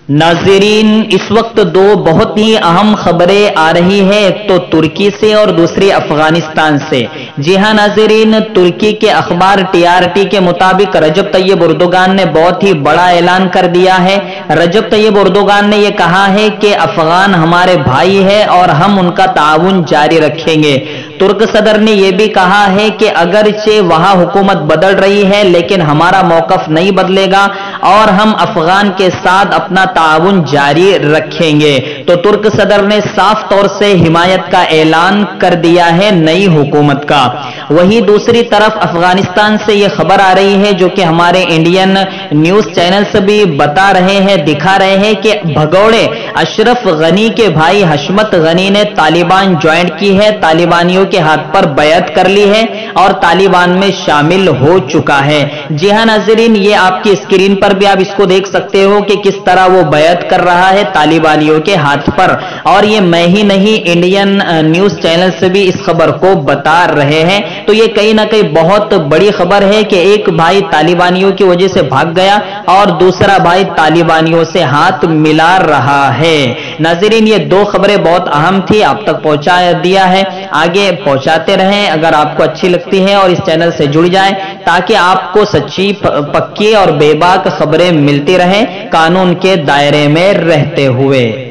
ناظرین، اس وقت دو بہت ہی اہم خبریں آ رہی ہے، ایک تو ترکی سے اور دوسری افغانستان سے۔ جی ہاں ناظرین، ترکی کے اخبار TRT کے مطابق رجب طیب اردوغان نے بہت ہی بڑا اعلان کر دیا ہے۔ رجب طیب اردوغان نے یہ کہا ہے کہ افغان ہمارے بھائی ہے اور ہم ان کا تعاون جاری رکھیں گے۔ ترک صدر نے یہ بھی کہا ہے کہ اگرچہ وہاں حکومت بدل رہی ہے لیکن ہمارا موقف نہیں بدلے گا اور ہم افغان کے ساتھ اپنا تعاون جاری رکھیں گے۔ تو ترک صدر نے صاف طور سے حمایت کا اعلان کر دیا ہے نئی حکومت کا۔ وہی دوسری طرف افغانستان سے یہ خبر آ رہی ہے جو کہ ہمارے انڈین نیوز چینلز بھی بتا رہے ہیں، دکھا رہے ہیں کہ بھگوڑے اشرف غنی کے بھائی حشمت غنی نے طالبان جوائن کی ہے، طالبانیوں کے ہاتھ پر بیعت کر لی ہے اور طالبان میں شامل ہو چکا ہے۔ جی ہاں ناظرین، یہ آپ کی اسکرین پر بھی آپ اس کو دیکھ سکتے ہو کہ کس طرح وہ بیعت کر رہا ہے طالبانیوں کے ہاتھ پر، اور یہ میں ہی نہیں، انڈین نیوز چینل سے بھی اس خبر کو بتا رہے ہیں۔ تو یہ کہیں نہ کہیں بہت بڑی خبر ہے کہ ایک بھائی طالبانیوں کی وجہ سے بھاگ گیا اور دوسرا بھائی طالبانیوں سے ہاتھ ملا رہا ہے۔ ناظرین، یہ دو خبریں بہت اہم تھی، آپ تک پہنچا دیا ہے، آگے پہنچاتے رہیں اگر آپ کو اچھی لگتی ہے، اور اس چینل سے جڑ جائیں تاکہ آپ کو سچی، پکی اور بے باک خبریں ملتی رہیں قانون کے دائرے میں رہتے ہوئے۔